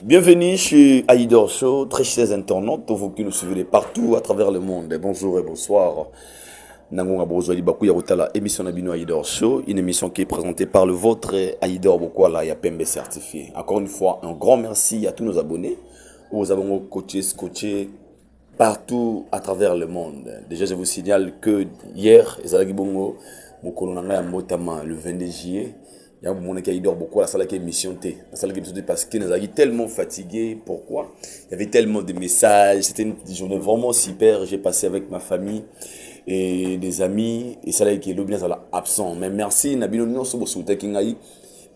Bienvenue chez Aïdor Show, très chers internautes, vous qui nous suivez de partout à travers le monde. Bonjour et bonsoir. Nangonga Bozoli Bakou Yarutala, émission Nabino Aïdor Show, une émission qui est présentée par le vôtre Aïdor Bokwala Yapembe certifié. Encore une fois, un grand merci à tous nos abonnés, aux abonnés coachés, scotchés partout à travers le monde. Déjà, je vous signale que hier, Ezalagi Bongo, mon colonel Motama, le 22 juillet, il y a un moment qui dort beaucoup, la salle qui est émission T. La salle qui est émission T parce qu'il nous a tellement fatigué. Pourquoi? Il y avait tellement de messages. C'était une journée vraiment super. J'ai passé avec ma famille et des amis. Et ça là qui est bien absent. Mais merci, Nabino Nyon, so souhaiter qu'il y ait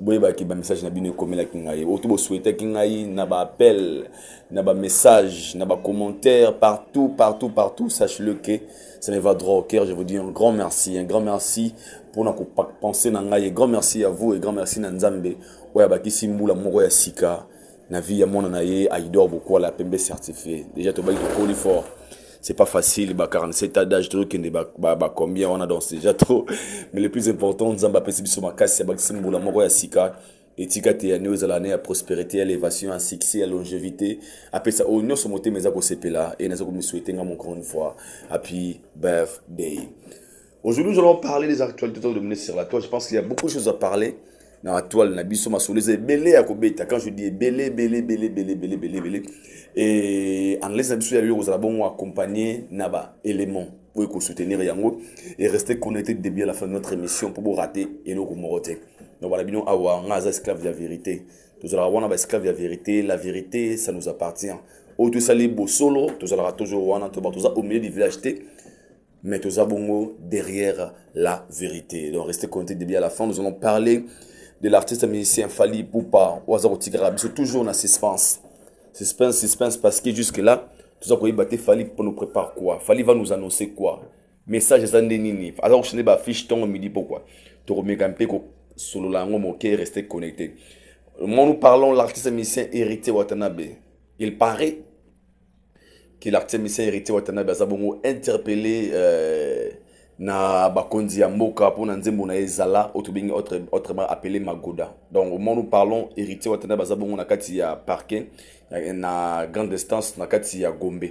un message Nabino comme la qu'il y ait. Auto souhaiter qu'il y ait un appel, un message, un commentaire partout, partout, partout. Sache-le que ça me va droit au cœur. Je vous dis un grand merci pour nous penser na ngai. Grand merci à vous et grand merci na Nzambe. Ouais, bah qui simbula moko ya sika na vie ya mona na ye Aïdor beaucoup la pembe certifié. Déjà to ba ko fort. C'est pas facile, bah 47 ans d'âge truc ne ba combien on a dans déjà trop. Mais le plus important Nzamba pesi biso makasi ba simbula moko ya sika. Etika te ya news l'année à prospérité, à élévation, à succès, à longévité. Après ça, au nyonso moté mes ako sepela et nazo me souhaiter encore une fois happy birthday. Aujourd'hui, nous allons parler des actualités de mener sur la toile. Je pense qu'il y a beaucoup de choses à parler. Dans la toile, Nabiso Masoulé, belé à Kobeta. Quand je dis belé. Et en laissant Nabiso Yalu, vous allez bon accompagner Naba, élément, pour soutenir Yango et rester connecté dès à la fin de notre émission pour vous rater et nous moroter. Donc voilà, bien, avoir un esclave de la vérité. Nous allons avoir un esclave de la vérité. La vérité, ça nous appartient. Au tout ça, les beaux solo, nous allons toujours au milieu du village. Mais tous abongo derrière la vérité. Donc restez connectés dès bien à la fin. Nous allons parler de l'artiste musicien Fally Ipupa Ouazzaro Tigrara. C'est toujours dans suspense. Suspense parce que jusque là, tout ça qu'on y battait Fally pour nous préparer quoi? Fally va nous annoncer quoi? Message des années nini. Alors je n'ai pas fiche ton midi pourquoi? Tu remets un peu solo la ngomo qui rester connecté. Nous parlons de l'artiste musicien Héritier Watanabe. Il paraît que l'artiste musicien Héritier Watanabe a beaucoup interpellé na bakonzi ya mboka pour nzembo na ezala autrement appelé Magoda. Donc au moment où nous parlons Héritier Watanabe a beaucoup na kati ya parquet na grande distance na kati ya Gombe.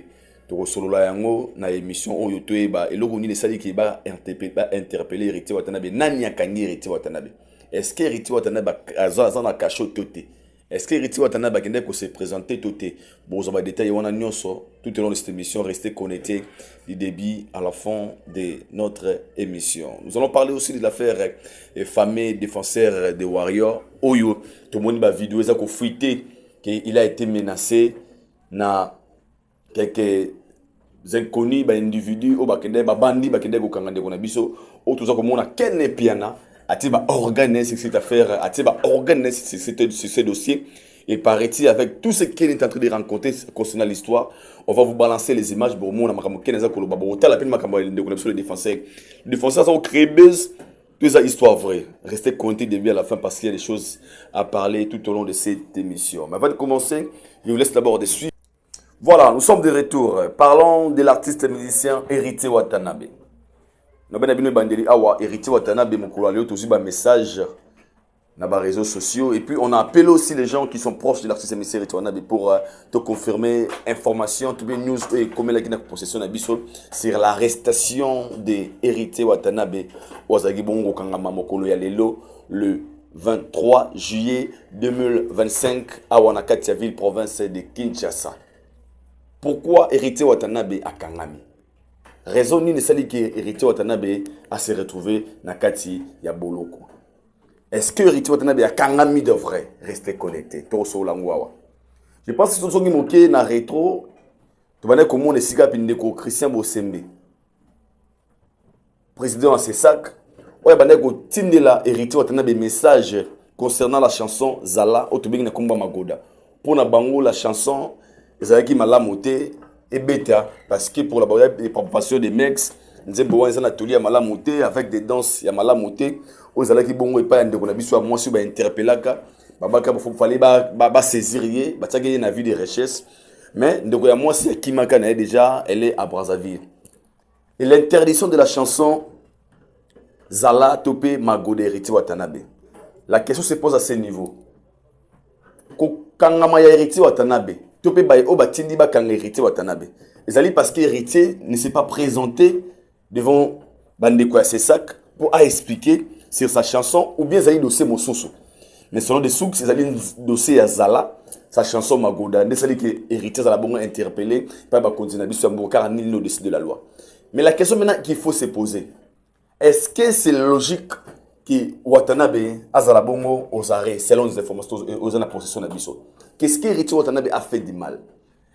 Donc solola yango na émission oyo toyeba eloko ni lesali ki ba interpellé Héritier Watanabe nani akangi Héritier Watanabe. Est-ce que Héritier Watanabe a na cacho toté? Est-ce que Héritier Watanabe a se présenter tout bon, on va détailler tout au long de cette émission. Restez connectés du début à la fin de notre émission. Nous allons parler aussi de l'affaire fameux défenseur des Warriors. Oyo, tout le monde va vidéo ça qu'on fuité qu'il a été menacé na quelques inconnus individus au bakende bandi bakende ko kangande ko na biso o tout ça comme on a ken piana Atiba organise cette affaire, Atiba organise ce dossier. Et paraît-il, avec tout ce qu'il est en train de rencontrer concernant l'histoire, on va vous balancer les images pour moi, les défenseurs. Les défenseurs ont créé buzz, toute cette histoire vraie. Restez connectés début à la fin parce qu'il y a des choses à parler tout au long de cette émission. Mais avant de commencer, je vous laisse d'abord de suivre. Voilà, nous sommes de retour. Parlons de l'artiste musicien Héritier Watanabe. Nous avons Héritier Watanabe aussi un message dans les réseaux sociaux. Et puis on a appelé aussi les gens qui sont proches de l'artiste Héritier Watanabe pour te confirmer information, toutes les news et comment la Guinée possession sur l'arrestation de Héritier Watanabe le 23 juillet 2025 à Wanakatia ville province de Kinshasa. Pourquoi Héritier Watanabe à Kangami? Raison ni nesali que Héritier Watanabe a se retrouvé na kati ya Boloko. Est-ce que Héritier Watanabe a Kangami devrait rester connecté? Je pense que ce sont qui na rétro. Tu vas comment on est pindeko Christian Bosembe. Président à Cessac. Ouais bandeko tindela Héritier Watanabe message concernant la chanson Zala Otobing na Komba Magoda. Pour na bango la chanson ezalaki malamote et bêta parce que pour la préparation des mecs nous avons un atelier à malamoté avec des danses à malamoté aux alaki bongo et pas de la biso moi sur interpellaka babaka fallait ba saisir ba tagé na vie de richesse mais ndeko ya moi c'est Kimaka na déjà elle est à Brazzaville et l'interdiction de la chanson Zala Topé Magoda Héritier Watanabe. La question se pose à ce niveau. kangama ya héritier Watanabe to pe baye o batindi ba kanga héritier Watanabe ezali parce que héritier ne s'est pas présenté devant bandeko ya Sesak pour expliquer sur sa chanson ou bien ezali dossier mosusu mais selon des sources ezali dossier ya Zala sa chanson Magoda ne sali que héritier Zala bongo interpellé par ba continuer biso mbo car nul ne décide de la loi. Mais la question maintenant qu'il faut se poser, est-ce que c'est logique que Watanabe azala bongo aux arrêts selon les informations aux en possession de biso? Qu'est-ce que héritier Watanabe a fait de mal?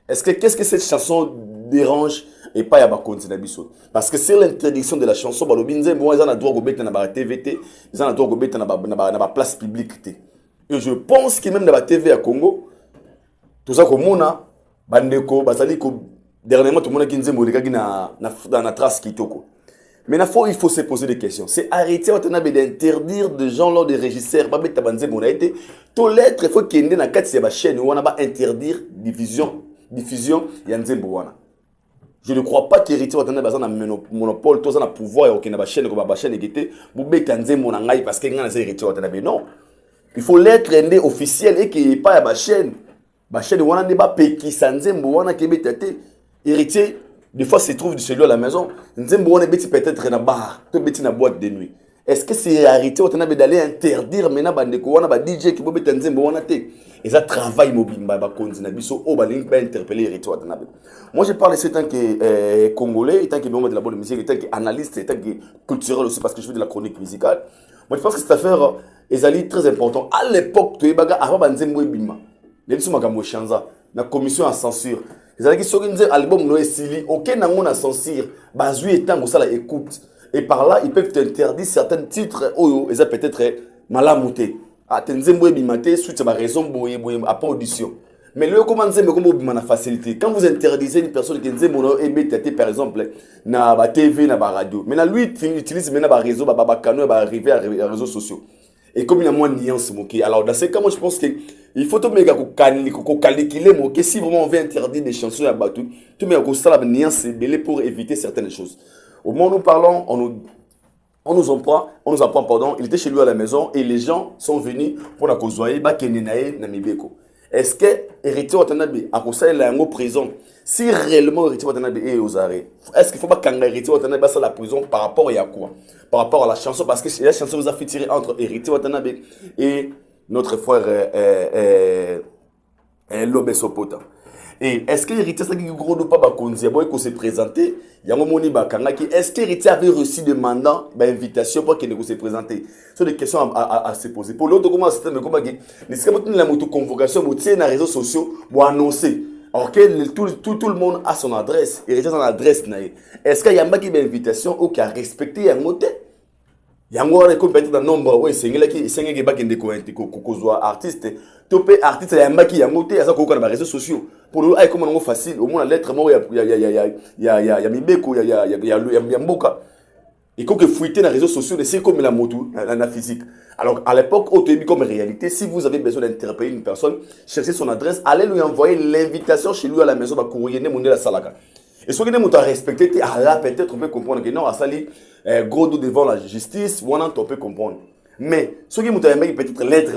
Qu'est-ce que cette chanson dérange et pas yaba continuer biso? Parce que c'est l'interdiction de la chanson ba lobinze bon ils en a droit go beta na ba TVT, ils en a droit go beta na ba place publique té. Et je pense que même dans la TV à Congo tout ça comme mona bandeko bazali ko dernièrement tout le monde qui nzembo les gars dans la trace kitoko. Maintenant il faut se poser des questions. C'est arrêter Watanabe d'interdire de gens lors des régisseurs ba beta banzembo na été to lettre il faut qu'il y ait na kati ya ba chaîne où on a ba interdire diffusion ya nzembo wana. Je ne crois pas qu'héritier Watanabe a un monopole, tout ça a pouvoir et aucune chaîne comme la chaîne qui était pour bécanzer mon angaï parce qu'il y a un héritier Watanabe. Non, il faut l'être officiel et qu'il n'y ait pas de chaîne. La chaîne wana n'est pas péki sanzembo wana qui est héritier. Des fois, se trouve chez lui à la maison. Nzembo wana peut-être na bar, peut-être na boîte de nuit. Est-ce que c'est héritier Watanabe d'aller interdire maintenant bandeko wana ba DJ qui peut être nzembo wana té? Et ça travaille mobile ba konzina biso o ba link ba interpeller héritier Watanabe. Moi je parle ici tant que congolais, tant que membre de la bonne musique, tant que analyste, tant que culturel aussi parce que je fais de la chronique musicale. Moi je pense que cette affaire est très important. À l'époque tu baga avant banzembo ebima. Les biso makambo chanza na commission à censure. Les alaki soki nze album no esili, aucun nango na censure, bazui etango ça la écoute. Et par là, ils peuvent t'interdire certains titres, oh, ils ont peut-être malamouté. Ah, t'enzembo ebimate, suite à ma raison, après audition. Mais le comment nzembo comme obima na facilité. Quand vous interdisez une personne qui nzembo ebetete par exemple na ba TV na ba radio. Maintenant lui il utilise maintenant ba réseau ba canaux ba arriver à réseaux sociaux. Et comme il y a moins de nuances moqué. Alors dans ces cas moi je pense que il faut tout méga ko calculer moqué si vraiment on veut interdire des chansons à bateau, tout méga ko ça la nuance belé pour éviter certaines choses. Au moment où nous parlons, on nous apprend, pardon, il était chez lui à la maison et les gens sont venus pour la causoyer, bakenenae namibeko. Est-ce que héritier Watanabe a conseillé la prison? Si réellement héritier Watanabe est aux arrêts, est-ce qu'il faut pas qu'un héritier Watanabe à la prison par rapport à quoi? Par rapport à la chanson, parce que la chanson vous a fait tirer entre héritier Watanabe et notre frère Lobe Sopota. Et est-ce que l'héritier qui gros pas bakonzi boy ko se présenter yango moni bakanga qui est-ce que l'héritier avait reçu des mandats d'invitation pour qu'il ne se présenter? Ce sont des questions à se poser. Pour l'autre comment c'est mais comment ne serait pas la moto convocation mo tient dans les réseaux sociaux pour annoncer. Alors que tout le monde a son adresse, l'héritier a son adresse na. Est-ce qu'il y a pas qui invitation ou qui a respecté un mot? Yango wana ko peut-être dans nombre ouais sengela ki sengeke bakende ko kozwa artiste topé artiste ya mbaki yango te asa ko na réseaux sociaux pour nous ay comme non facile au moins la lettre mo ya mibeko ya mboka et ko que fuiter dans réseaux sociaux c'est comme la moto la physique. Alors à l'époque au début comme réalité si vous avez besoin d'interpeller une personne cherchez son adresse allez lui envoyer l'invitation chez lui à la maison ba courrier ne monde la salaka. Et ce que nous avons respecté, là peut-être on peut comprendre que non, à sali gros dos devant la justice, on peut comprendre. Mais ce qui nous avons peut-être l'être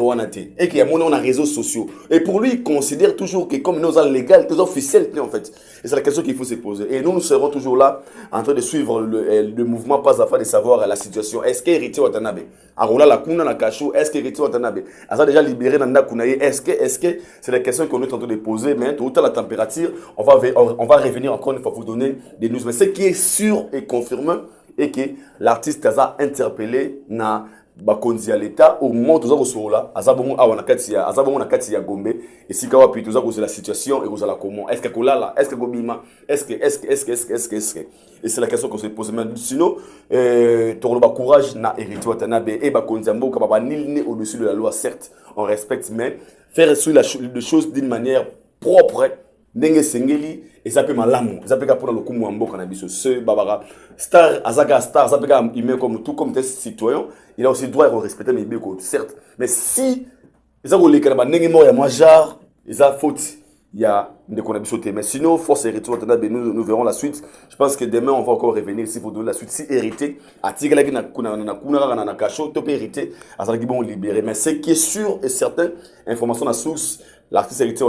et qu'il y a mon a réseaux sociaux. Et pour lui, il considère toujours que comme nous avons légal, nous officiel en fait. Et c'est la question qu'il faut se poser. Et nous serons toujours là en train de suivre le mouvement pas à pas de savoir la situation. Est-ce qu'héritier Watanabe Arola la kuna na kachou, est-ce qu'héritier Watanabe a déjà libéré Nanda Kunaye? Est-ce que c'est la question qu'on est en train de poser? Mais tout à la température, on va revenir encore une fois vous donner des news. Mais ce qui est sûr et confirmé est que l'artiste a interpellé na bakonzi ya l'état au moment où nous là azabongo awana katia azabongo na katia Gombe et si kawa puis tuza cause la situation et cause la comment est-ce que kolala est-ce que gobima est-ce que et c'est la question qu'on se pose maintenant sinon toroba courage na héritier Watanabe et bakonzi mboka baba nil au-dessus de la loi certes on respecte mais faire sur les choses d'une manière propre ndenge sengeli et ça peut malamu ça peut pour le coup mboka na biso ce babara star azaka star ça peut humain comme tout comme des citoyens il a aussi droit à respecter mes beko certes mais si ils ont les kanaba ndenge mort ya moi genre ils a faute il y a des conditions. Mais sinon, force hérité, nous verrons la suite. Je pense que demain, on va encore revenir s'il faut donner la suite. Si hérité, à Tigala, qui n'a caché, tu peux hériter, à ça qui vont libérer. Mais ce qui est sûr et certain, information à source, l'artiste hérité,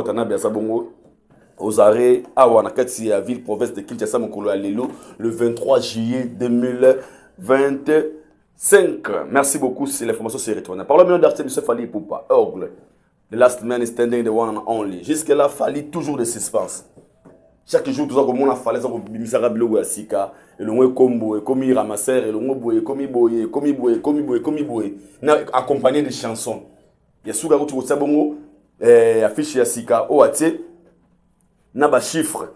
aux arrêts, à Wanakati, à ville, province de Kinshasa, le 23 juillet 2025. Merci beaucoup, c'est l'information, c'est retourné. Parlons maintenant d'Artémis Fali Poupa, Orgle. The last man is standing, the one and only. Jusque-là, Fali toujours de suspense. Chaque jour, tout ça, comme on a fallu, ça, Bimisara Bilo Sika, et le mot combo, et comme il ramasse, et le mot boye, comme il boye, comme il boye, comme il boye, comme il boye. Accompagné de chansons. Il y a souvent où tu vois ça, bon, affiche Sika, oh, atier, n'a pas chiffre.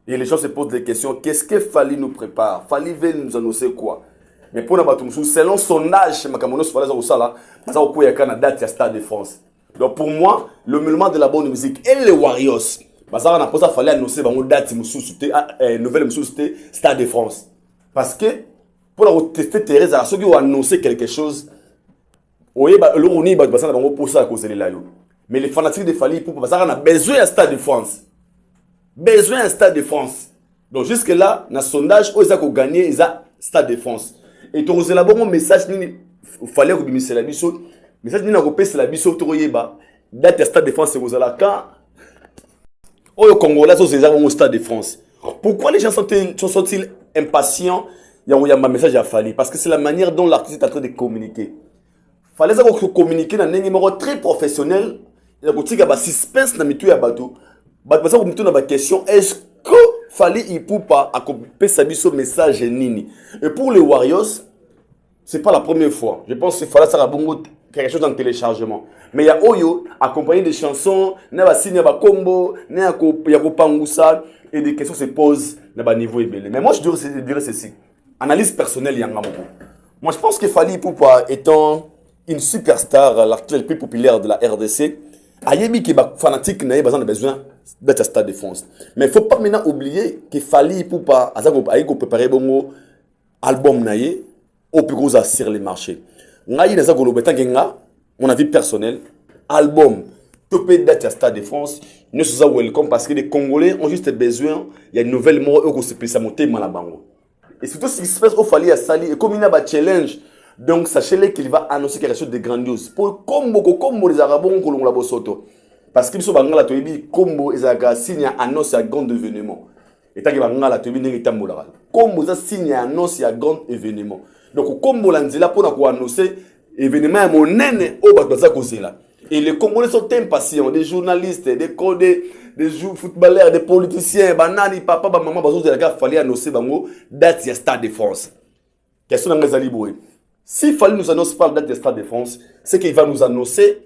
Et les gens se posent des questions. Qu'est-ce que Fali nous prépare? Fali veut nous annoncer quoi? Mais pour nous, selon son âge, Makamonos Falaza Osala, ça au Canada, il y a Stade de France. Donc pour moi, le mouvement de la bonne musique et les Warriors, ça n'a pas fallu annoncer une date nouvelle Stade de France. Parce que pour tester Thérèse, ceux qui ont annoncé quelque chose, mais les fanatiques de Fali, ça a besoin d'un Stade de France. Besoin d'un Stade de France. Donc jusque-là, dans le sondage, ils ont gagné le Stade de France. Et tu as élaboré un message, il fallait que tu la biso. Message ni na kopesa la biso to yeba date Stade de France c'est aux alaka au Congolais so c'est au Stade de France. Pourquoi les gens sont-ils impatients? Il y a un message à Fali parce que c'est la manière dont l'artiste est en train de communiquer. Fallait ça communiquer dans un numéro très professionnel. Il y a un ba suspense na mitu ya bato. Bato ça ko mitu na ba question est-ce que Fali Ipupa a kopesa biso message nini? Et pour les Warriors, c'est pas la première fois. Je pense que Fali ça a bongo quelque chose en téléchargement. Mais il y a Oyo, accompagné des chansons, il y a des combo, il y a des pangoussa, et des questions se posent à un niveau élevé. Mais moi, je dirais ceci. Analyse personnelle, il y a un beaucoup. Moi, je pense que Fali Ipupa étant une superstar, l'artiste le plus populaire de la RDC, Ayebi qui est fanatique, n'a pas besoin d'être à Stade de France. Mais il ne faut pas maintenant oublier que Fali Ipupa a préparé un album au plus gros sur les marchés. Mon avis personnel, album, topé date à Stade de France, nous sommes welcome parce que les Congolais ont juste besoin, il y a une nouvelle mort, qui se peut monter malabango. Et surtout ce qui se passe au Fali à Sali, et comme il y a un challenge, donc sachez qu'il va annoncer quelque chose de grandiose. Pour combo les Arabes, on l'a bosoto. Parce que nous sommes la toibi, combo les Arabes signe annonce à grand événement. Et tant que la toibi n'est pas moral. Combo ça signe annonce à grand événement. Donc, comme vous l'avez dit, pour annoncer l'événement à mon nene au Bazaza Kozela. Et les Congolais sont impatients, des journalistes, des codés, des footballeurs, des politiciens, banani, papa, maman, il fallait annoncer bango date de Stade de France. Question dans les aliboués. S'il fallait nous annoncer pas la date de Stade de France, c'est qu'il va nous annoncer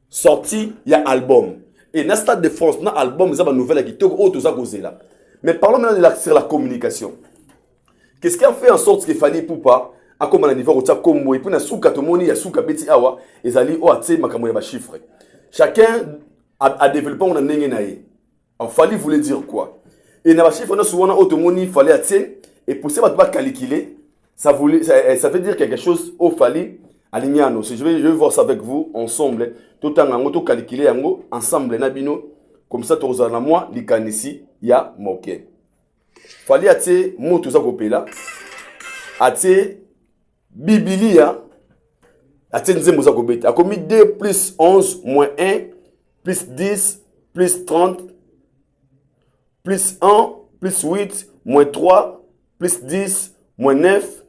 sorti, il y a album. Et dans Stade de France, dans album, il y a une nouvelle qui est au Bazaza Kozela. Mais parlons maintenant sur la communication. Qu'est-ce qui a fait en sorte qu'il fallait pour pas à comme à niveau où tu as comme et puis na souka to moni ya souka beti awa ezali o atse makambo ya ba chiffres. Chacun a développé on a ndenge na ye. En fallait voulait dire quoi? Et na ba chiffres na souvent auto moni fallait atse et pour ça va calculer ça veut dire quelque chose au fallait aligner à nous. Je vais voir ça avec vous ensemble tout en auto calculer ensemble na bino comme ça tu na moi likanisi ya moke. Fallait atse mo tout ça kopela atse Biblia, a commis 2 plus 11 moins 1 plus 10 plus 30 plus 1 plus 8 moins 3 plus 10 moins 9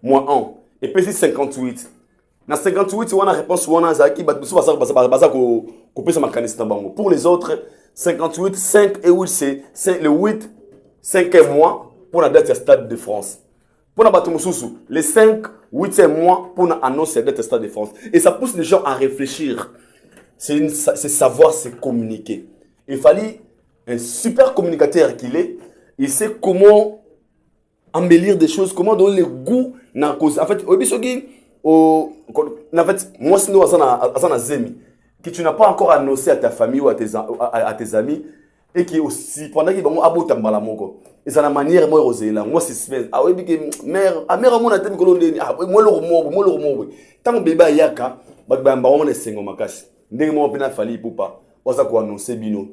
moins 1. Et puis 58. Dans 58, on a réponse pour les autres, 58, 5 et 8, c'est le 8, 5 et moins pour la date du Stade de France. Pour les 5, 8 mois pour annoncer le Stade de France. Et ça pousse les gens à réfléchir. C'est savoir se communiquer. Il fallait un super communicateur qu'il est. Il sait comment embellir des choses, comment donner le goût. En fait, moi, sinon, que tu n'as pas encore annoncé à ta famille ou à tes amis, et qui aussi, pendant qu'ils vont aboutir à Malamoko. Et c'est la manière, moi, c'est ah oui, mère, mon atem, moi, le remords, tant que bébé yaka, on est 5 ans, makasi. Ndenge mo pena fali pour pas. On ça quoi annoncer bino.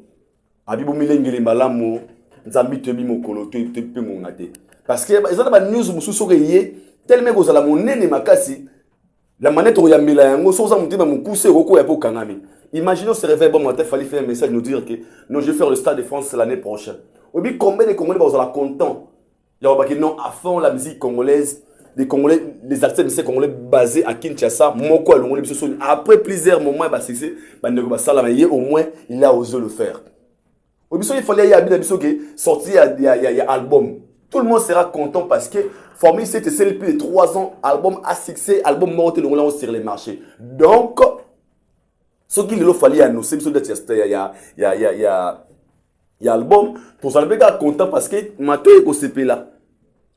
Abibo milengele malamu nzambi tebi mokolo te pe ngate. Parce que ils ont ba news mususu reye tellement que la monene makasi la manette ya mila yango so za mutima mukuse roko ya pokangami. Imaginons ce réveil bon matin fallait faire un message nous dire que non je vais faire le Stade de France l'année prochaine. Obi combien de Congolais ba content. Il y a pas non à fond la musique congolaise des Congolais les artistes de musique congolais basés à Kinshasa moko alongoli biso après plusieurs moments ba cessé ba ne ba sala mais au moins il a osé le faire. Obi so il fallait y habiter biso que sortir il y a album. Tout le monde sera content parce que Formule 7 c'est depuis 3 ans album à succès album monté le sur les marchés. Donc ce qu'il leur fallait annoncer biso d'être il y a album pour ça le gars content parce que Mato est au CP là.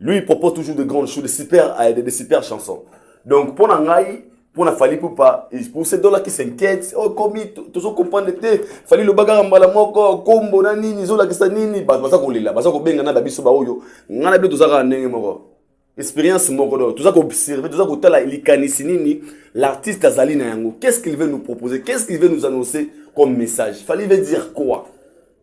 Lui, il propose toujours de grandes choses, de super chansons. Donc, pour Nangaï, pour la Fali Poupa, pour ces dollars qui s'inquiètent, oh, comme toujours comprendre le thé, Fali le bagarre en balamoko, combo, nani, nizola, kistanini, basa qu'on lila, basa qu'on benga, nabiso baoyo, nanabi, tout ça, nenge moko. Expérience moko, tout ça qu'on observe, tout ça qu'on t'a l'ikanisinini, l'artiste Azali Nayango. Qu'est-ce qu'il veut nous proposer? Qu'est-ce qu'il veut nous annoncer comme message? Fali veut dire quoi?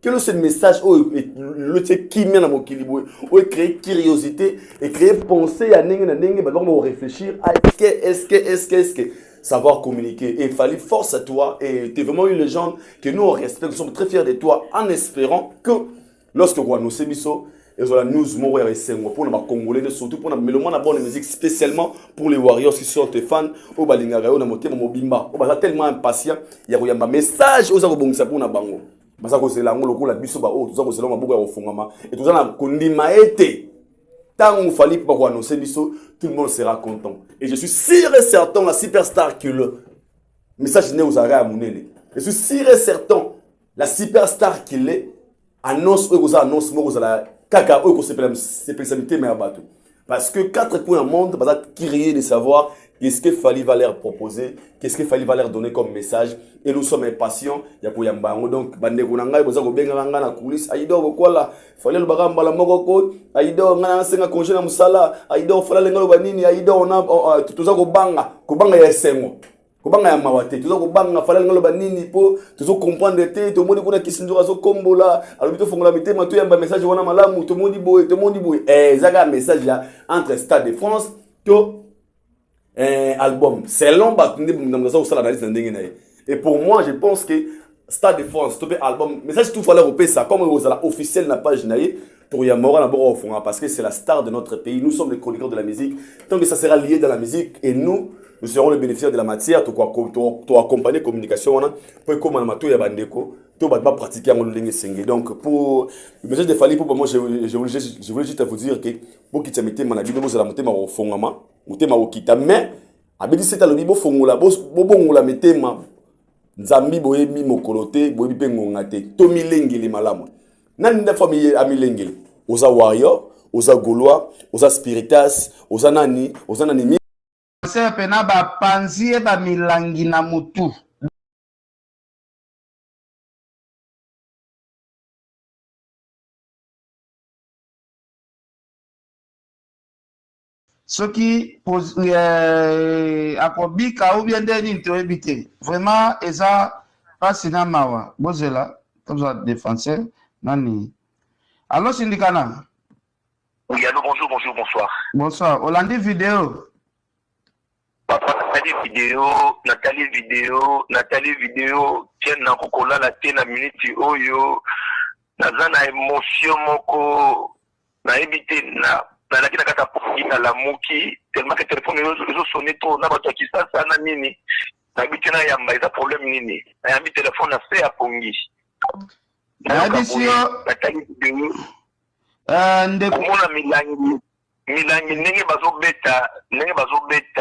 Quel est ce message le qui mène à mon équilibre, créer curiosité et créer pensée à réfléchir à est-ce que savoir communiquer. Et il fallait force à toi et tu es vraiment une légende que nous on respecte, nous sommes très fiers de toi en espérant que lorsque nous sommes et la news pour les Congolais surtout pour les mélomans de bonne musique spécialement pour les Warriors qui sont tes fans au Balingara au Namoté Mobimba on va tellement impatient il y a un message aux abonnés pour na bango. Parce que c'est là où la biso ba o tout ça c'est là où on fongama et tout ça na kondima été tant on fallait pour annoncer biso tout le monde sera content et je suis sûr et certain la superstar que le message n'est aux arrêts à Mounene je suis sûr et certain la superstar qu'il est annonce aux annonce moi aux la kaka aux spécialité mais abatou parce que 4 points monde bah crier de savoir qu'est-ce qu'il fallait va leur proposer, qu'est-ce qu'il fallait va leur donner comme message. Et nous sommes impatients. Il y a pour Yambango. Donc, Bandekunanga, vous avez bien la coulisse. Aïdo, quoi là? Fallait le bagamba la mogoko. Aïdo, on a un senga congé na musala. Aïdo, fallait le banini. Aïdo, on a tout ça banga. Kubanga ya sengo. Kubanga ya mawate. Tout ça banga. Fallait le banini po. Tout ça comprendre le thé. Tout le monde connaît qui s'indura so combo là. Alors, plutôt, faut que la mette. Matu yamba message. On a malamu. Tout le monde dit boy. Tout le monde dit boy. Eh, zaga message là entre Stade de France. Album c'est long et pour moi je pense que Stade de France tout album mais ça c'est tout fallait repérer ça comme vous allez officiel na page naïe pour Yamora d'abord au fond parce que c'est la star de notre pays nous sommes les chroniqueurs de la musique tant que ça sera lié dans la musique et nous serons les bénéficiaires de la matière tu accompagner communication on a pour comment mato ya bandeko tout va pas pratiquer en ligne singé donc pour le message de Fali pour moi je voulais juste vous dire que pour qui t'amete manabi nous allons monter au fondama mutema okita mais abedi c'est le bibo fongola bongola metema nzambi boyebi mokolote boyebi pe ngongate to milengeli malamu nani nda famille amilengeli oza warrior oza gaulois oza spiritas oza nani c'est pena ba panzi e ba milangi na mutu ce qui akobika ou bien deni to ebité vraiment eza pasina mawa bozela comme ça défenseur nani allo sindikana oui allô bonjour bonsoir Hollande vidéo papa Nathalie vidéo tienne na kokola la tienne minute oyo nazana émotion moko na ebité na lakini kata poinga la muki tellement que téléphone les sonné trop na bato qui ça na nini na bitina yamba eza problème nini na yambi téléphone na fait a pongi na bisio Nathalie vidéo ndeko komona milangi ndenge bazobeta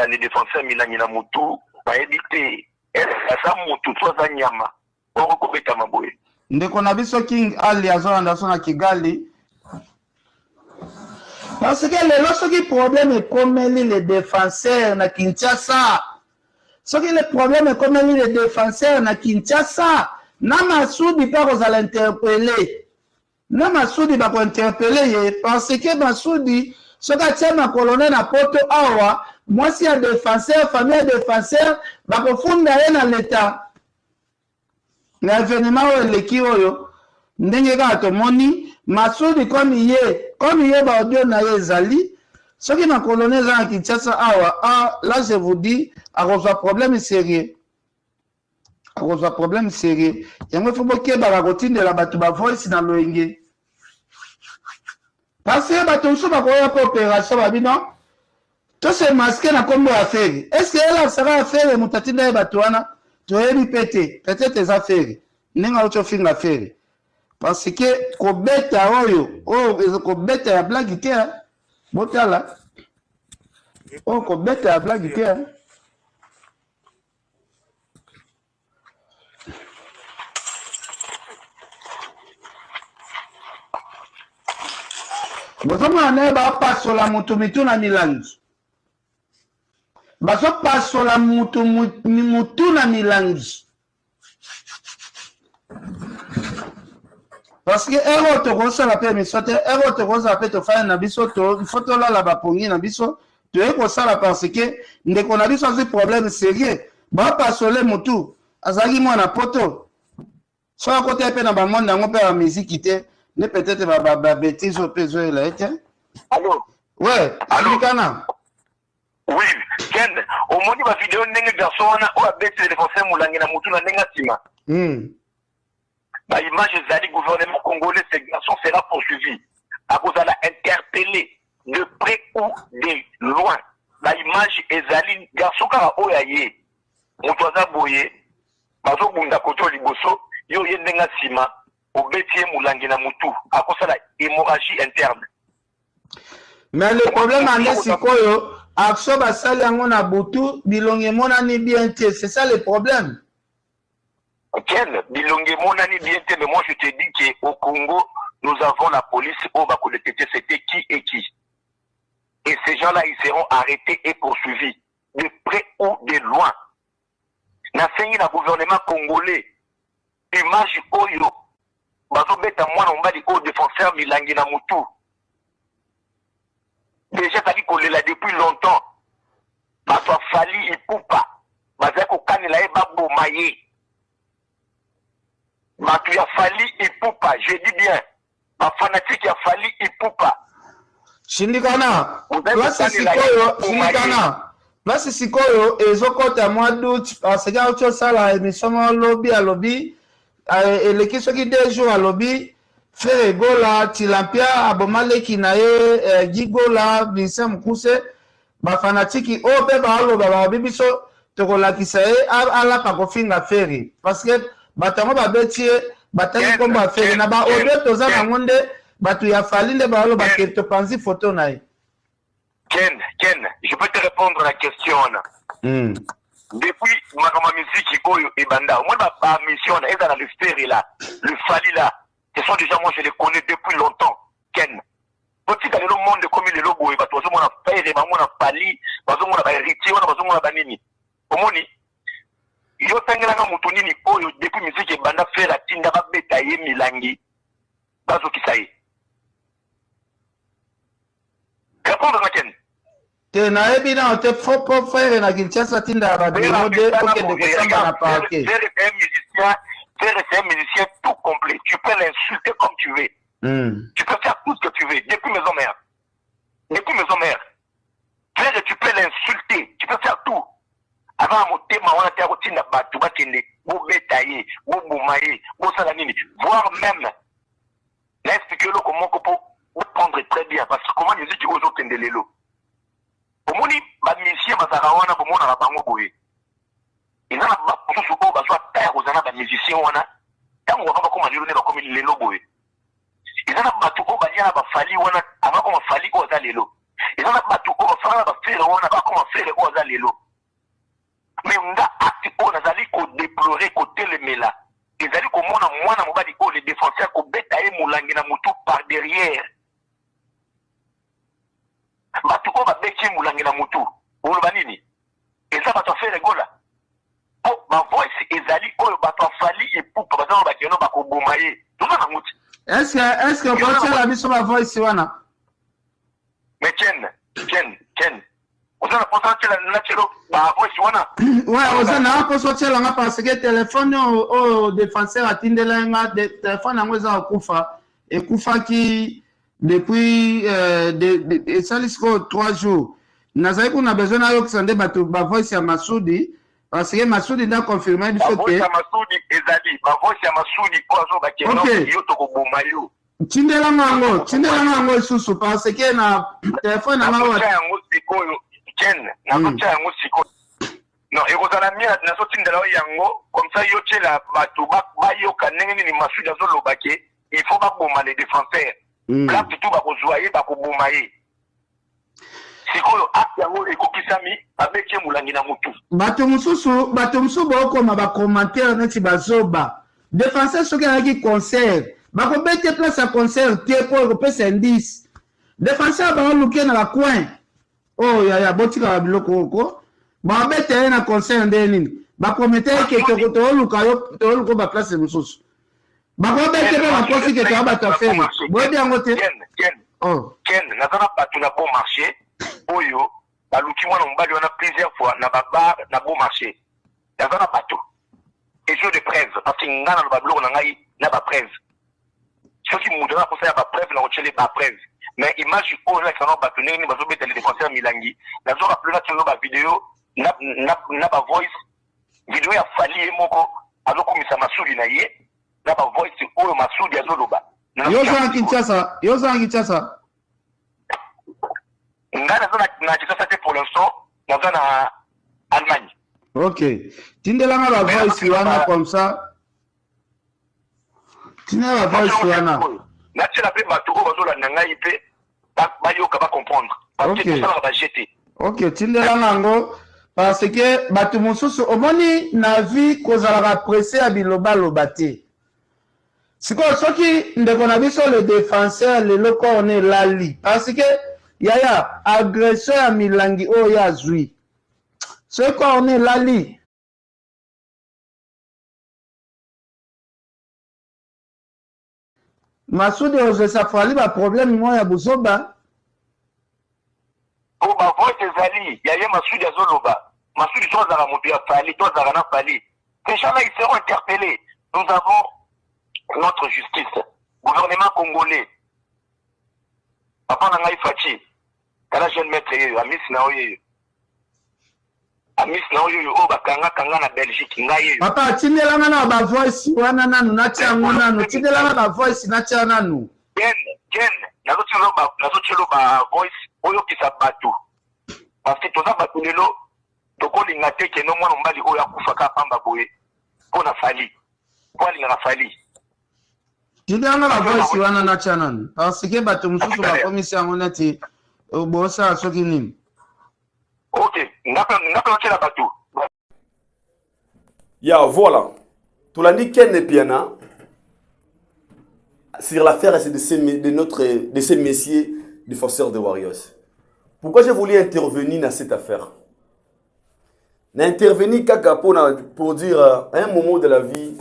les défenseurs milangi na mutu bayebi te asa mutu to aza nyama oko kobeta maboye ndeko na biso King Ali azolanda so na Kigali parce que le problème est comme les défenseurs na Kinshasa le problème est comme les défenseurs na Kinshasa na Masudi pas aux interpeller na Masudi ba ko interpeller parce que Masudi ce que tient ma colonel na poto awa moi si un défenseur famille défenseur ba ko funda na l'état l'événement ou l'équipe oyo ndenge kaka tomoni Masudi comme ye ba audio na ye ezali soki na colonel za Kinshasa awa là je vous dis a cause problème sérieux yango faut boke ba kotindela bato ba voice na loenge parce que bato so ba koya ko opération babino to se masquer na kombo affaire est-ce que elle sera affaire mutatinda bato wana to répéter peut-être les affaires ninga ocho finga affaire parce que kobeta oyo kobeta ya blague te botala kobeta ya blague te bozomona naye bapasola mutu mitu na milangi bazopasola mutu na milangi parce que ero tokosala mpe émission te ero tokozala mpe tofaya na biso ifo tolala bapongi na biso toye kosala parce que ndeko na biso azwi problème sérieux bapasole mutu azalaki mwana poto so akota mpe na bamonde yango mpe bamiziki te ne peut-être babétise oyo mpe ezoyela ye te Allô? ouais alikana Oui, Ken, omoni ba vidéo ndenge garçon wana o abeti le défenseur Moulangi na mutu na ndenge nsima. Bah, image ezali gouvernement congolais, ce garçon sera poursuivi. À cause de la interpellé de près ou de loin. Bah, image ezali garçon kaka oyaye. Mutu aza boye. Bazo bunda koto liboso, yo ye ndenge nsima. Obeti Moulangi na mutu. À cause de la hémorragie interne. Mais le problème en c'est quoi action basali yango na butu bilonge monani bien te, c'est ça le problème. Ken, bilonge monani bien te, mais moi je te dis qu'au Congo, nous avons la police au Bako de Tété, c'était qui et qui. Et ces gens-là, ils seront arrêtés et poursuivis, de près ou de loin. N'enseigne le gouvernement congolais, image oyo, bazo beta mwana mbali au défenseur Milangi na mutu. Déjà, ça dit qu'on l'a depuis longtemps. Parce qu'il fallait y poupa. Parce qu'il y a maye. Parce qu'il a fallu y poupa. Je dis bien. Ma fanatique a fallu y poupa. Shindikana. Place sikoyo ezokota mois d'août parce que autre ça la émission lobby à lobby et l'équipe qui 2 jours à lobby. Frère Gola, Tilampia, Abomaleki naye, Gigola, Vincent Mkouse, ba fanatiki o pe ba alo ba bibiso tokola kisaye ala pa kofinga feri parce que batango ba betie bataki komba feri na ba odo toza na ngonde batu ya falinde ba alo ba keto panzi photo naye. Ken, je peux te répondre à la question là. Depuis ma musique oyo e banda, moi ba mission est dans le feri là, le fali là. Ce sont déjà, moi je les connais depuis longtemps. Ken. Petit dans le monde comme il est le boy, parce que on a fait des mamans à Pali, parce qu'on a hérité, on a banini. Omoni. Yo tangela na mutuni ni oyo depuis musique et banda faire la tinda ba betaye Milangi. Bazo ki saye. Répondre à Ken. Te na ebi na te faut pas faire na Kinshasa tinda ba de mode pour que de samba na parquet. C'est un musicien tout complet. Tu peux l'insulter comme tu veux. Tu peux faire tout ce que tu veux. Depuis maison mère. Frère, tu peux l'insulter. Tu peux faire tout. Avant mon thème, on a été na batu bakende, bo betaye, bo boumaye, bo salanini. Voire même, l'expliquer-le comment pour prendre très bien. Parce que comment nous dit aux autres de l'élo. Au moni, ma musicien, ma zarawana, pour moi, on a pas boye. Ils ont un peu de soit terre aux années de musiciens, tant on va comme les lobes. Ils ont un bateau au Bania, Fali, avant qu'on Fali aux Alélo. Ils ont un bateau au Fara, faire on a pas comment faire aux Alélo. Mais on a acté on a allé qu'on déplorer côté le Mela. Ils allaient comme moi, les défenseurs qu'on bêtaye Moulangi na Moutou par derrière. Bateau au Bêtaye Moulangi na Moutou. Ou le Banini. Et ça va te faire rigoler. Oh, ma voix ezali oyo bato fali et pour bazana ba keno ba ko bomaye tuna na muti est-ce que on tient la mission ma voix ici wana mais Ken Oza na posa na chelo ba voice wana. Ouais, oza na ko sortir là parce que téléphone au défenseur atindela nga téléphone yango eza kufa et kufa qui depuis et ça lisco 3 jours. Nazali qu'on a besoin na yo ksande ba voice ya Masudi parce que Masudi n'a confirmé du fait que voice ya Masudi ezali ba voice ya Masudi ko azo ba keno yo to ko boma yo. Tindela ngo susu parce que na téléphone na wa Ken, na sotia yango siko. Non, ekozala mia na sotindela yango comme ça yo tshela bato ba yo kanenge ni Masudi azoloba ke il faut ba boma les défenseurs. Là tout ba kozwaye ba ko boma ye. Sikoyo akya yango ekokisami abeki mulangi na mutu. Bato mususu ba koma ba commentaire neti bazoba. Défenseur soki aki concert, ba ko bete place à concert tie pour pesa indice. Défenseur ba luke na la coin. Oh ya botika ba biloko oko. Ba bete na concert ndenini. Ba prometteur ke to luka ba place mususu. Ba ko bete ba posi ke to ba ta faire. Boye yango te. Ken, na kana bato na bon marché. Oyo baluki mwana mbali wana plusieurs fois na baba na bon marché. Ya kana bato. Et jeu de preuve parce que ngana na bablo na ngai na ba preuve. Ce qui moudra pour ça ba preuve na ochele ba preuve. Mais image au là kana bato ni bazo beta les défenseurs milangi. Na zo rappeler na tino ba vidéo na ba voice vidéo ya fali moko azo komisa Masudi na ye na ba voice oyo Masudi azoloba. Yo za Kinshasa. Ngana na Kinshasa pour l'instant na Allemagne. Ok. Tindela nga la voice wana comme ça. Tindela la voice wana. Na tshela pe bato ko bazola na ngai pe ba yo ka ba comprendre. Parce que ça va jeter. Ok, tindela nango parce que bato mususu omoni na vie kozala pressé à biloba lobate. Siko soki ndeko na biso le défenseur le loko on est lali parce que yaya agresseur ya milangi o ya zui. C'est quoi on est lali. Masudi ose safali ba problème mo ya buzoba. Oh ba voix ezali, yaya Masudi azoloba. Masudi tozala moto ya fali, tozala na fali. Ces gens-là ils seront interpellés. Nous avons notre justice, gouvernement congolais. Papa nanga Fachi, kala jeune maître Amis na oyo. Amis na oyo o bakanga na Belgique ngai. Papa tindela na ba voice wana nanu na tia nanu, tindela na ba voice na tia nanu. Ken, nazo tshelo ba voice oyo kisa bato. Parce que toza bato lelo tokolinga te ke no mwana mbali oyo akufa ka pamba boye. Pona fali. Kwa linga fali. Tindela na ba voice wana na tia nanu. Parce que bato mususu ba commission ngonati bosa soki nini. Ok, n'a pas tout. Ya, voilà. Tu l'as dit Ken Piana sur l'affaire de ces messieurs défenseurs de Warriors. Pourquoi j'ai voulu intervenir dans cette affaire? J'ai intervenu pour dire à un moment de la vie,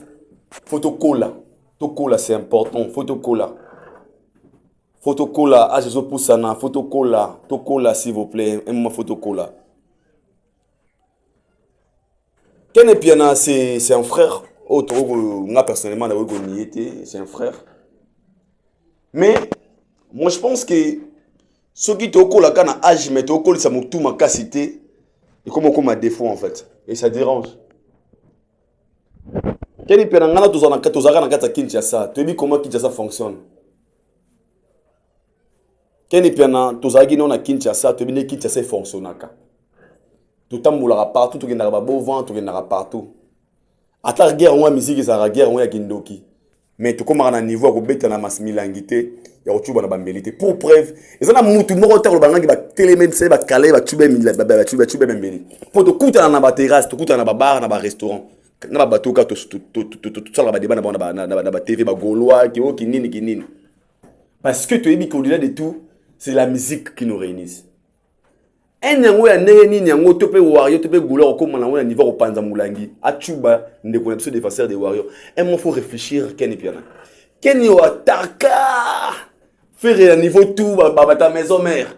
photocola. Photocola, c'est important. Photocola. Photocola, ah, je pousse ça, photocola. Photocola, s'il vous plaît. Un photocola. Ken Piana, c'est un frère. Moi, personnellement, c'est un frère. Mais, moi, je pense que ce qui te colle à l'âge, mais te colle, ça m'a tout ma cassité. Et comme un défaut, en fait. Et ça dérange. Ken Piana, tu as Kinshasa. Tu dis comment Kinshasa fonctionne. Ken Piana, tu as dit Kinshasa, tu dis Kinshasa fonctionne. Tout le monde partout, tout le monde a beau vent, tout le monde a partout. À ta guerre, on a musique, ça a guerre, on a Gindoki. Mais tout comme on a un niveau, on a un masse milangité, il y a autre chose dans la bambélité. Pour preuve, ils ont un moutou, ils ont un bangang qui va télémédecin, qui va caler, va tuer, pour te coûter dans la terrasse, te coûter dans la bar, dans le restaurant. Dans la bateau, tout ça, dans la débat, dans la TV, dans la gaulois, qui nini. Parce que tu es dit qu'au-delà de tout, c'est la musique qui nous réunit. Un yango ya neni yango to pe warrior to pe gouleur comme on a niveau au panza mulangi achuba ne connaît pas défenseur des warriors. Et moi faut réfléchir Ken Piana. Ken yo ataka faire un niveau tout ba ta maison mère.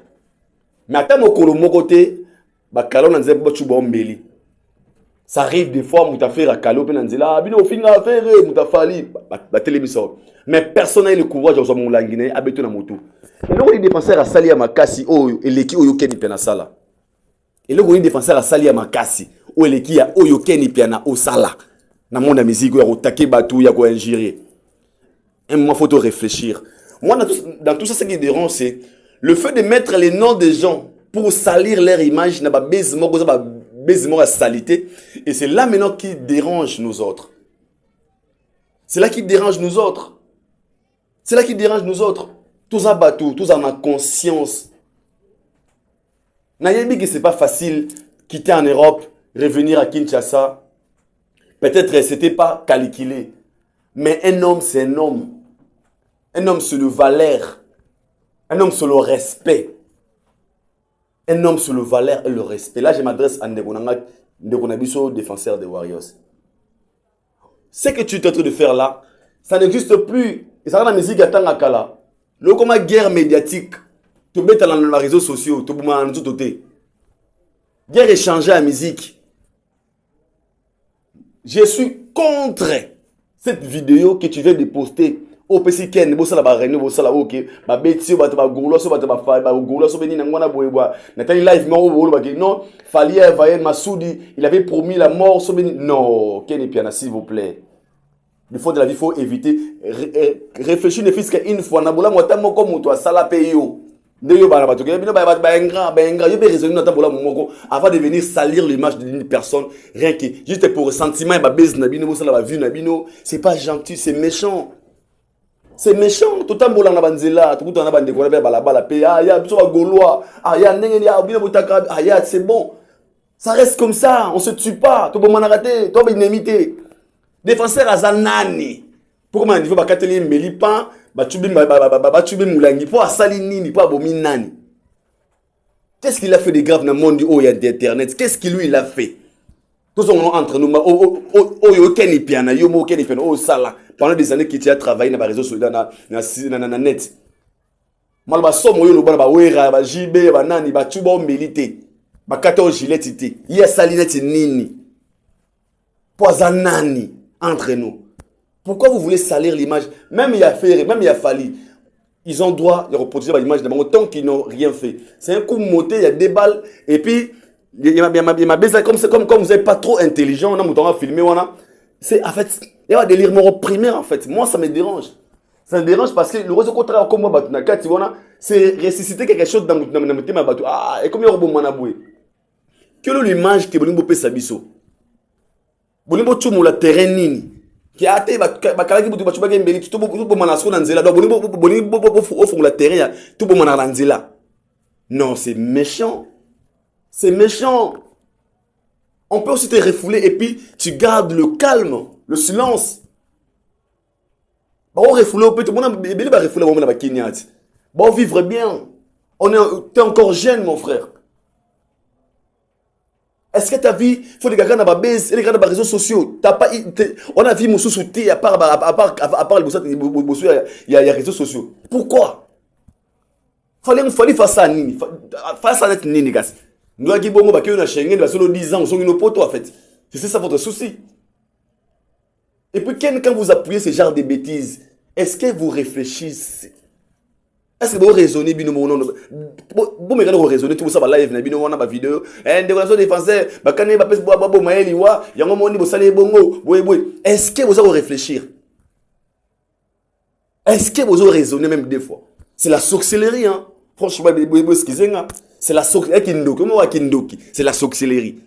Mais attends mon kolo mon côté bakalo na nzela bachuba ombeli. Ça arrive des fois mutafera kalo pe na nzela bino finga affaire mutafali ba télévision. Mais personne n'a le courage de mon langine abeto na moto. Et là, les défenseurs à Sali à Makassi, oh, et l'équipe Oyoken Piana Sala. Et là, les défenseurs à Sali à Makassi, oh, l'équipe Oyoken Piana au Sala. Dans mon musique, il y a attaqué Batou, il y a ingérer. Et moi, il faut réfléchir. Moi, dans tout ça, ce qui dérange, c'est le fait de mettre les noms des gens pour salir leur image, n'a pas besoin de salité. Et c'est là maintenant qui dérange nous autres. C'est là qui dérange nous autres. C'est là qui dérange nous autres. Tous à bateau, tous en conscience. Nayebi que c'est pas facile quitter en Europe, revenir à Kinshasa. Peut-être c'était pas calculé. Mais un homme, c'est un homme. Un homme, c'est le valeur. Un homme, c'est le respect. Un homme, c'est le valeur et le respect. Là, je m'adresse à Ndekonabiso, défenseur des Warriors. Ce que tu es en train de faire là, ça n'existe plus. Et ça va dans la musique à Tangakala. Le comme guerre médiatique, tu mets dans les réseaux sociaux, tu mets en tout côté. Guerre échangée à la musique. Je suis contre cette vidéo que tu viens de poster. Au PC Ken, bo sala ba rene, bo sala ok, ba beti ba ba golo so ba golo so beni ngwana boyeba. Natali live mo bo ba non, Fali Vayen Massoudi, il avait promis la mort so beni. Non, Ken et Piana s'il vous plaît. Le fond de la vie, il faut éviter. Réfléchir ne fils qu'une fois. Nabola moi tamo comme toi sala payo. Deyo ba ba to ke bino ba engra yo be raisonner na tabola momoko avant de venir salir l'image d'une personne rien que juste pour ressentiment ba base na bino sala ba vue na bino, c'est pas gentil, c'est méchant. C'est méchant. Tout le temps na banzela, tout le temps na bande ko na ba la paye. Ah ya biso ba golois. Ah ya ndenge ya bino botaka. Ah ya c'est bon. Ça reste comme ça, on se tue pas. To bo manarate, to ba inimité. Défenseur azanani pour comment il faut bakateli melipa bachubi moulangi pour asali nini pour abomi nani. Qu'est-ce qu'il a fait de grave dans le monde où il y a d'internet? Qu'est-ce qu'il lui il a fait? Tous on entre nous yo Ken Piana yo mo Ken Piana oh sala pendant des années qu'il a travaillé dans les réseaux sociaux na net. Mal ba somo yo lo ba wera ba jibe ba nani ba chuba melité ba kato giletité ya salineti nini poisonani entre nous. Pourquoi vous voulez salir l'image? Même il y a Ferré, même il y a Fali. Ils ont droit de reproduire l'image d'abord tant qu'ils n'ont rien fait. C'est un coup monté, il y a des balles. Et puis, il y a baisé comme vous n'êtes pas trop intelligent, on a filmé, c'est en fait, il y a des délire primaire en fait. Moi, ça me dérange. Ça me dérange parce que le réseau contraire comme moi, c'est ressusciter quelque chose dans le thème. Ah, et comme il y a un bon manaboué. Quelle est l'image que vous avez sabiso? Bonimbo chumu la terrain nini ki ate bakalaki butu bachuba ngembeli to bo manasko na nzela donc bonimbo ofu la terrain to bo manana nzela. Non, c'est méchant. C'est méchant. On peut aussi te refouler et puis tu gardes le calme, le silence. Ba on refoule on peut tout monde beli ba refouler on na ba kinyati. Ba on vivre bien. T'es encore jeune mon frère. Est-ce que ta vie, il faut des gars qui ont des base, les gars des réseaux sociaux. On a vu mon sous-souté à part les il y a les réseaux sociaux. Pourquoi? Fallait faire ça nini. Faire ça net nini gars. Nous avons dit bon bah que on a Schengen, bah solo 10 ans, on sont une poteau en fait. C'est ça votre souci. Et puis quand vous appuyez ce genre de bêtises, est-ce que vous réfléchissez? Est-ce que vous raisonnez bien mon nom? Vous me regardez raisonner tout ça va live na bino wana ba vidéo. Déclaration défenseur, ba kané ba pes bo maeli wa, yango moni bo salé bongo, boy. Est-ce que vous allez réfléchir? Est-ce que vous allez raisonner même des fois? C'est la sorcellerie hein. Franchement, excusez-moi, c'est la sorcellerie. C'est la sorcellerie.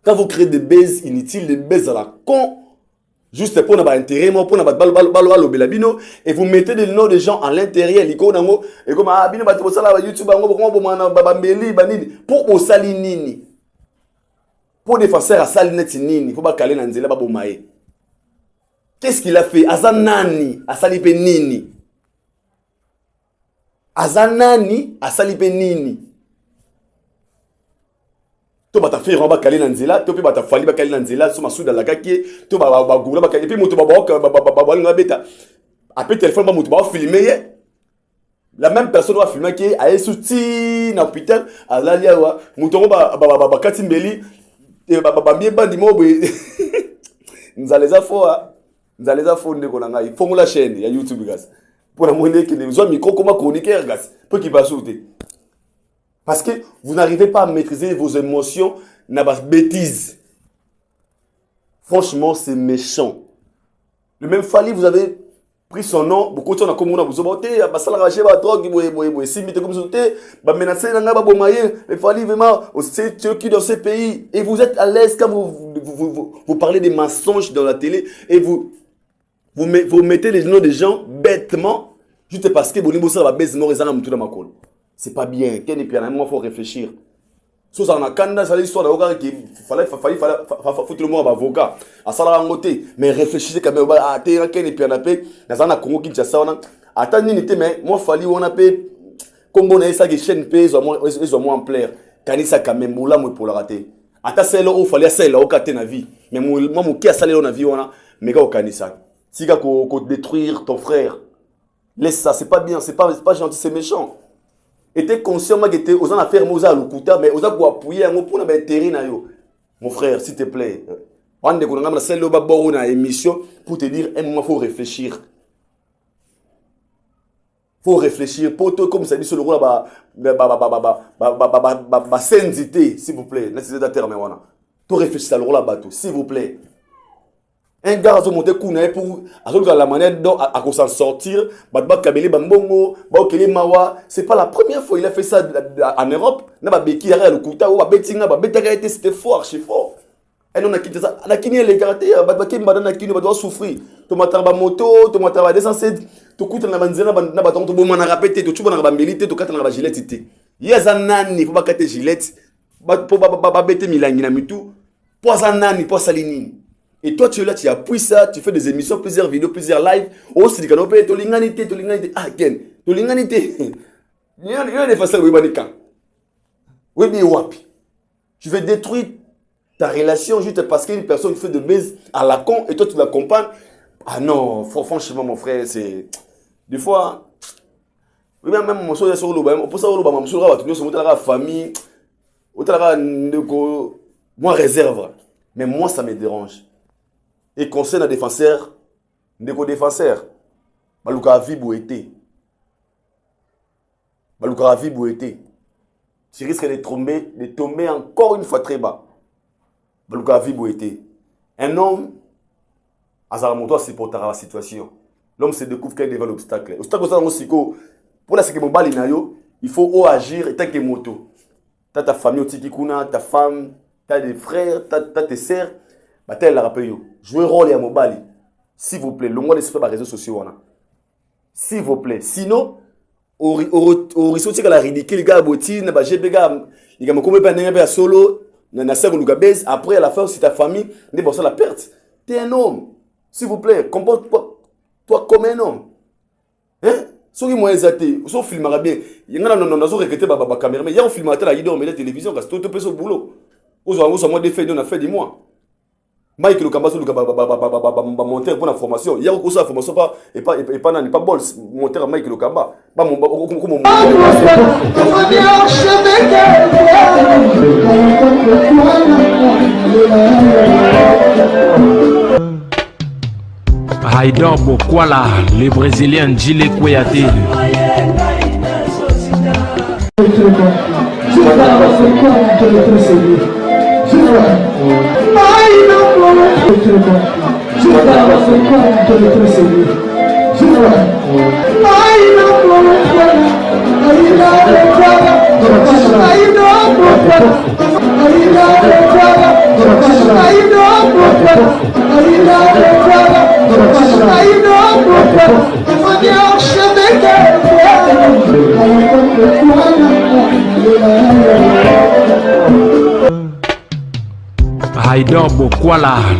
Quand vous créez des baises inutiles, des baises à la con, juste pour n'avoir intérêt, pour n'avoir et vous mettez des noms de gens à l'intérieur, et comme YouTube, pour au salinini, pour défenseur à salinetini, il faut pas caler dans nzela babomaye. Qu'est-ce qu'il a fait? Azanani, asalipenini. Azanani, asalipenini. To bata faire on va caler dans nzela, to pe bata fali ba caler dans nzela, so masuda la kaki, to ba gula ba caler, puis moto ba beta. Après téléphone ba moto ba filmer. La même personne va filmer qui a souti na hôpital à l'aliawa mutongo ba katimbeli et ba bien bandi mobe nous allons ndeko na ngai fongola chaîne ya YouTube gas pour la monnaie que les hommes micro comme chroniqueur gas pour qui passe sauter parce que vous n'arrivez pas à maîtriser vos émotions na bas bêtises. Franchement, c'est méchant. Le même Fally, vous avez pris son nom, beaucoup de gens ont comme on a vous voté, bah ça la raché bah drogue, si mettez comme sauté, bah menacer la ngaba bomaye, le Fally vraiment, c'est qui dans ces pays et vous êtes à l'aise quand vous parlez des mensonges dans la télé et vous mettez les noms des gens bêtement juste parce que vous ça va baisse mort et ça n'a tout dans ma colle. C'est pas bien. Quel est bien, il faut réfléchir. So ça na kanda ça l'histoire d'avocat qui fallait foutre le mot à avocat à ça la ngoté mais réfléchissez quand même à terre quel est bien appelé dans un Congo qui ça on attends ni mais moi Fally on a payé Congo na ça qui chaîne pays ils ont moins en plaire kanisa quand même moula moi pour la rater attends c'est là où fallait c'est là au caté na vie mais moi mon qui a salé on a vie on a mais quand au kanisa si gars qu'on détruire ton frère laisse ça c'est pas bien c'est pas gentil c'est méchant. Était conscient que tu aux affaires moza lukuta mais oza pour appuyer un pour na intérêt na yo mon frère s'il te plaît on de ko ngam celle ba boru na émission pour te dire un moment faut réfléchir pour toi comme ça dit sur le rôle ba senzité s'il vous plaît laissez la terme wana to réfléchir sur le rôle bateau s'il vous plaît. Un gars a monté Kounaï pour la manière dont à s'en sortir, Kabeli Bambongo, Baokeli Mawa, c'est pas la première fois il a fait ça en Europe. N'a pas béki derrière le couteau, ou à Bettinga, Bettinga c'était fort, archi fort. Et on a quitté ça. On a quitté les garatés, Babakim Badana Kino, Badwa souffrir. Tomataba moto, Tomataba descensé, Tokuta na banzena, Nabaton, Tobomana répété, Tochuba na bambelité, Tokata na gilette. Yazanani, faut pas cater gilette, Babete Milangina Mitu, Poisonani, Poisalini. Et toi, tu es là, tu appuies ça, tu fais des émissions, plusieurs vidéos, plusieurs lives. Oh, c'est du canopé, tu l'inganité. Ah, Ken, tu l'inganité. Il y a des façons de dire, oui, mais wapi. Tu veux détruire ta relation juste parce qu'une personne fait de bêtises à la con et toi, tu l'accompagnes. Ah non, franchement, mon frère, c'est. Des fois. Oui, même mon soeur, sur le bain, on peut savoir le bain, sur la famille, moi, réserve. Mais moi, ça me dérange. Et concerne un défenseur, défenseur, Balouka Vibouété. Balouka Vibouété. Tu risques de tomber encore une fois très bas. Balouka Vibouété. Un homme, à Zaramontois, supportera la situation. L'homme se découvre qu'il y a des obstacles. Obstacle, pour la sécurité mobile, il faut agir et tant que moto. Tu as ta famille au Tikikuna, ta femme, tu as des frères, tu as tes sœurs. Batel la rappel yo. Jouez rôle à mobile. S'il vous plaît, le moins de se faire par réseaux sociaux. S'il vous plaît. Sinon, au risque de la ridicule, les gars, botine, les gars, les gars, comme pas solo, na serre ou base. Après, à la fin, si ta famille, n'est pas ça la perte. T'es un homme. S'il vous plaît, comporte-toi comme un homme. Hein? Ceux qui m'ont exalté, ceux qui filment bien. Il y en a non, regretté ma caméra, mais il y a un film à la télévision, parce que tout est au boulot. Aux hommes, des faits, on a fait des mois. Mike le Kamba monter pour la formation. Il y a aussi la formation et pas bol monter Mike le Kamba. Pas mon Haïdor Bokwala, le Brésilien Gilles Kouyaté. Haïdor Bokwala.